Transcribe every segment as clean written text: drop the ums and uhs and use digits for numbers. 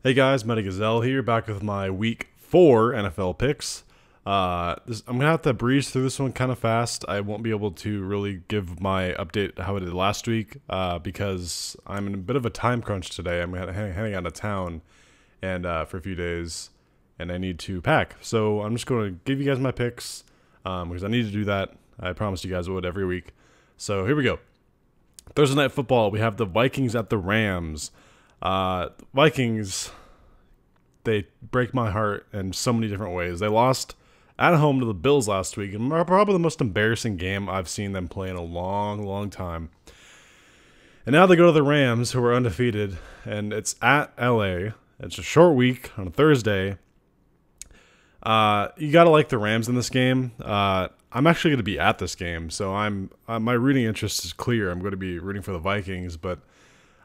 Hey guys, Gazelle here, back with my Week 4 NFL picks. I'm going to have to breeze through this one kind of fast. I won't be able to really give my update how it did last week because I'm in a bit of a time crunch today. I'm heading out of town and for a few days, and I need to pack. So I'm just going to give you guys my picks because I need to do that. I promised you guys I would every week. So here we go. Thursday Night Football, we have the Vikings at the Rams. Vikings, they break my heart in so many different ways. They lost at home to the Bills last week, and probably the most embarrassing game I've seen them play in a long, long time. And now they go to the Rams, who are undefeated, and it's at LA. It's a short week on a Thursday. You gotta like the Rams in this game. I'm actually going to be at this game, so my rooting interest is clear. I'm going to be rooting for the Vikings, but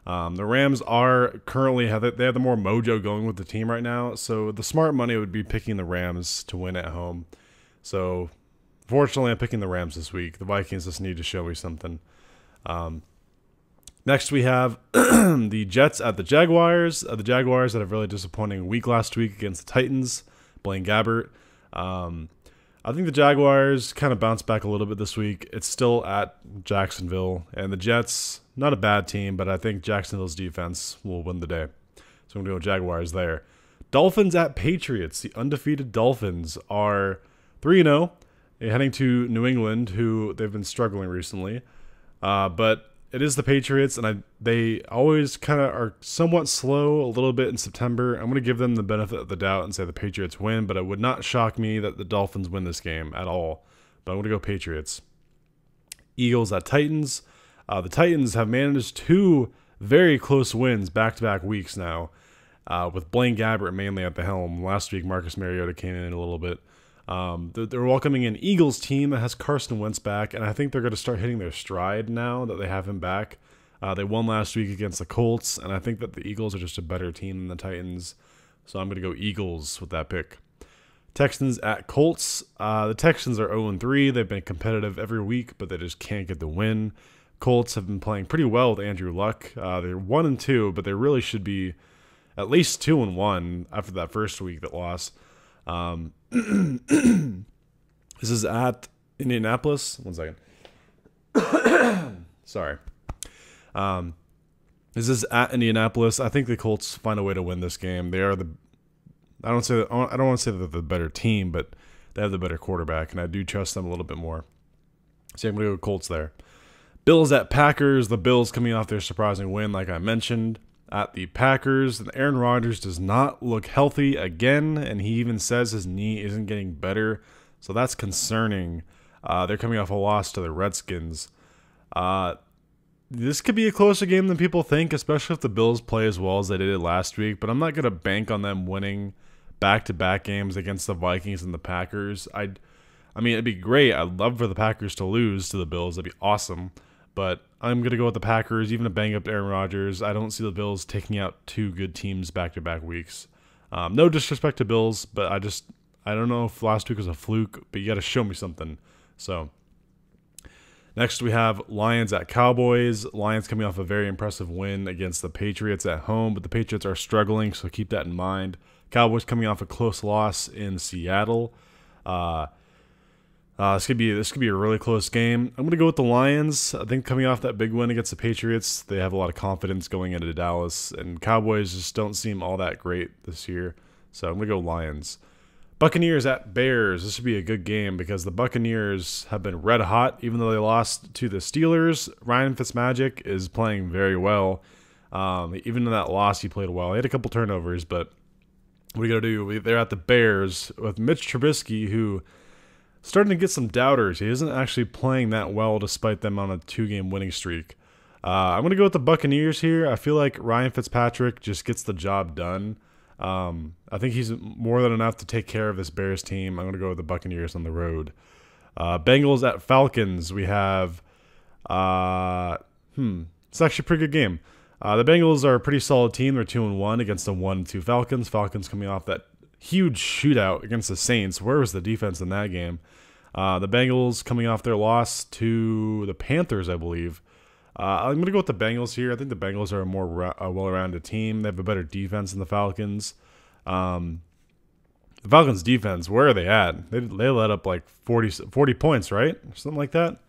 the Rams are currently they have the more mojo going with the team right now. So the smart money would be picking the Rams to win at home. So fortunately, I'm picking the Rams this week. The Vikings just need to show me something. Next, we have the Jets at the Jaguars. The Jaguars had a really disappointing week last week against the Titans. Blaine Gabbert. I think the Jaguars kind of bounced back a little bit this week. It's still at Jacksonville, and the Jets, not a bad team, but I think Jacksonville's defense will win the day. So I'm going to go Jaguars there. Dolphins at Patriots. The undefeated Dolphins are 3-0, heading to New England, who they've been struggling recently. But it is the Patriots, and they always kind of are somewhat slow a little bit in September. I'm going to give them the benefit of the doubt and say the Patriots win, but it would not shock me that the Dolphins win this game at all. But I'm going to go Patriots. Eagles at Titans. The Titans have managed two very close wins back-to-back weeks now, with Blaine Gabbert mainly at the helm. Last week, Marcus Mariota came in a little bit. They're welcoming an Eagles team that has Carson Wentz back, and I think they're going to start hitting their stride now that they have him back. They won last week against the Colts, and I think that the Eagles are just a better team than the Titans, so I'm going to go Eagles with that pick. Texans at Colts. The Texans are 0-3. They've been competitive every week, but they just can't get the win. Colts have been playing pretty well with Andrew Luck. They're 1-2, but they really should be at least 2-1 after that first week that lost. This is at Indianapolis. 1 second. Sorry. This is at Indianapolis. I think the Colts find a way to win this game. They are I don't want to say that they're the better team, but they have the better quarterback, and I do trust them a little bit more. So I'm going to go Colts there. Bills at Packers. The Bills coming off their surprising win, like I mentioned. At the Packers, and Aaron Rodgers does not look healthy again, and he even says his knee isn't getting better, so that's concerning. They're coming off a loss to the Redskins. This could be a closer game than people think, especially if the Bills play as well as they did last week, but I'm not going to bank on them winning back-to-back games against the Vikings and the Packers. I mean, it'd be great. I'd love for the Packers to lose to the Bills. That'd be awesome. But I'm going to go with the Packers, even to bang up Aaron Rodgers. I don't see the Bills taking out two good teams back-to-back weeks. No disrespect to Bills, but I don't know if last week was a fluke, but you got to show me something. So next we have Lions at Cowboys. Lions coming off a very impressive win against the Patriots at home, but the Patriots are struggling, so keep that in mind. Cowboys coming off a close loss in Seattle. This could be a really close game. I'm going to go with the Lions. I think coming off that big win against the Patriots, they have a lot of confidence going into Dallas, and Cowboys just don't seem all that great this year. So I'm going to go Lions. Buccaneers at Bears. This should be a good game because the Buccaneers have been red hot, even though they lost to the Steelers. Ryan Fitzmagic is playing very well. Even in that loss, he played well. He had a couple turnovers, but what are you going to do? They're at the Bears with Mitch Trubisky, who starting to get some doubters. He isn't actually playing that well despite them on a 2-game winning streak. I'm going to go with the Buccaneers here. I feel like Ryan Fitzpatrick just gets the job done. I think he's more than enough to take care of this Bears team. I'm going to go with the Buccaneers on the road. Bengals at Falcons. We have it's actually a pretty good game. The Bengals are a pretty solid team. They're 2-1 against the 1-2 Falcons. Falcons coming off that huge shootout against the Saints. Where was the defense in that game? The Bengals coming off their loss to the Panthers, I believe. I'm going to go with the Bengals here. I think the Bengals are a more well-rounded team. They have a better defense than the Falcons. The Falcons' defense, where are they at? They let up like 40 points, right? Something like that.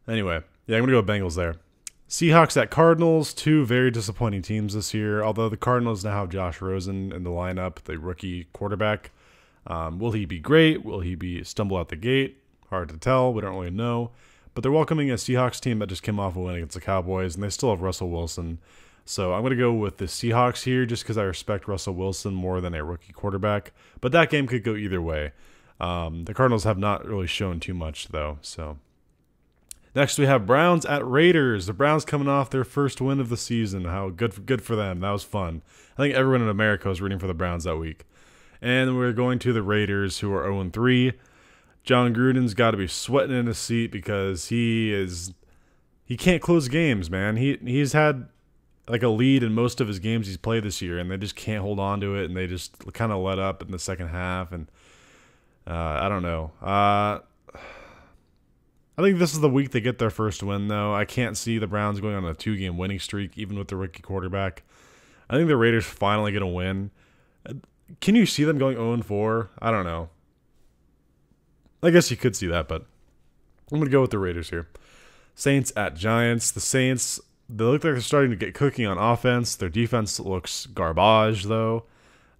Anyway, yeah, I'm going to go Bengals there. Seahawks at Cardinals, two very disappointing teams this year. Although the Cardinals now have Josh Rosen in the lineup, the rookie quarterback. Will he be great? Will he be stumble out the gate? Hard to tell. We don't really know. But they're welcoming a Seahawks team that just came off a win against the Cowboys, and they still have Russell Wilson. So I'm going to go with the Seahawks here just because I respect Russell Wilson more than a rookie quarterback. But that game could go either way. The Cardinals have not really shown too much, though. So next we have Browns at Raiders. The Browns coming off their first win of the season. How good for them. That was fun. I think everyone in America was rooting for the Browns that week. And we're going to the Raiders, who are 0-3. John Gruden's got to be sweating in his seat because he can't close games, man. He's had like a lead in most of his games he's played this year, and they just can't hold on to it, and they just kind of let up in the second half. And I don't know. I think this is the week they get their first win, though. I can't see the Browns going on a 2-game winning streak, even with the rookie quarterback. I think the Raiders finally get a win. Can you see them going 0-4? I don't know. I guess you could see that, but I'm going to go with the Raiders here. Saints at Giants. The Saints, they look like they're starting to get cooking on offense. Their defense looks garbage, though.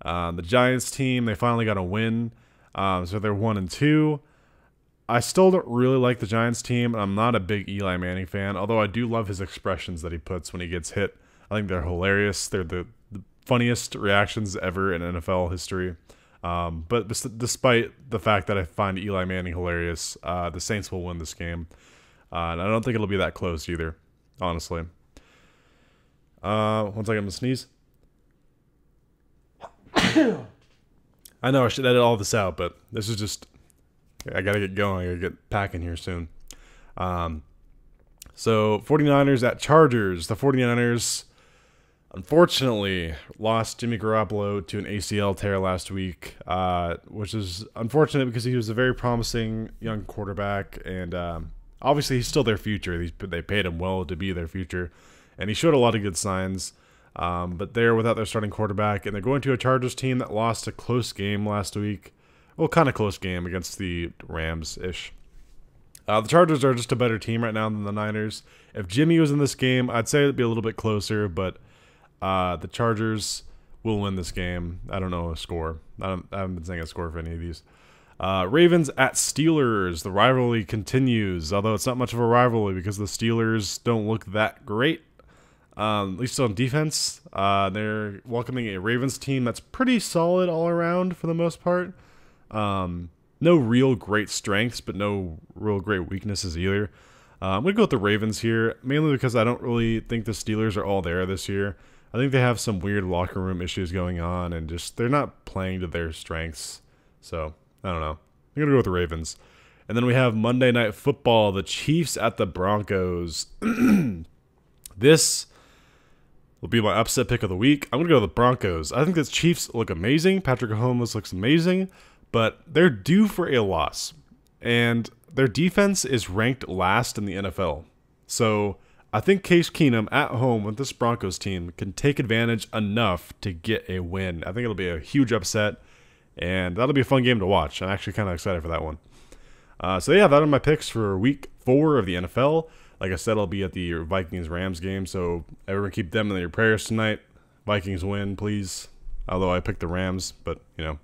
The Giants team, they finally got a win. So they're 1-2. I still don't really like the Giants team. I'm not a big Eli Manning fan, although I do love his expressions that he puts when he gets hit. I think they're hilarious. They're the funniest reactions ever in NFL history. But despite the fact that I find Eli Manning hilarious, the Saints will win this game. And I don't think it'll be that close either, honestly. 1 second, I'm going to sneeze. I know I should edit all this out, but this is just... I got to get going. I got to get packing here soon. So, 49ers at Chargers. The 49ers... unfortunately, lost Jimmy Garoppolo to an ACL tear last week, which is unfortunate because he was a very promising young quarterback, and obviously he's still their future. They paid him well to be their future, and he showed a lot of good signs, but they're without their starting quarterback, and they're going to a Chargers team that lost a close game last week. Well, kind of close game against the Rams-ish. The Chargers are just a better team right now than the Niners. If Jimmy was in this game, I'd say it'd be a little bit closer, but... the Chargers will win this game. I don't know a score. I haven't been saying a score for any of these. Ravens at Steelers. The rivalry continues, although it's not much of a rivalry because the Steelers don't look that great, at least on defense. They're welcoming a Ravens team that's pretty solid all around for the most part. No real great strengths, but no real great weaknesses either. I'm going to go with the Ravens here, mainly because I don't really think the Steelers are all there this year. I think they have some weird locker room issues going on, and just they're not playing to their strengths. So, I don't know. I'm going to go with the Ravens. And then we have Monday Night Football, the Chiefs at the Broncos. This will be my upset pick of the week. I'm going to go with the Broncos. I think the Chiefs look amazing. Patrick Mahomes looks amazing, but they're due for a loss. And their defense is ranked last in the NFL. So I think Case Keenum at home with this Broncos team can take advantage enough to get a win. I think it'll be a huge upset, and that'll be a fun game to watch. I'm actually kind of excited for that one. So yeah, that are my picks for week 4 of the NFL. Like I said, I'll be at the Vikings-Rams game, so everyone keep them in your prayers tonight. Vikings win, please. Although I picked the Rams, but, you know.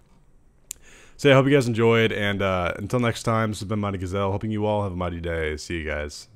So yeah, I hope you guys enjoyed, and until next time, this has been Mighty Gazelle, hoping you all have a mighty day. See you guys.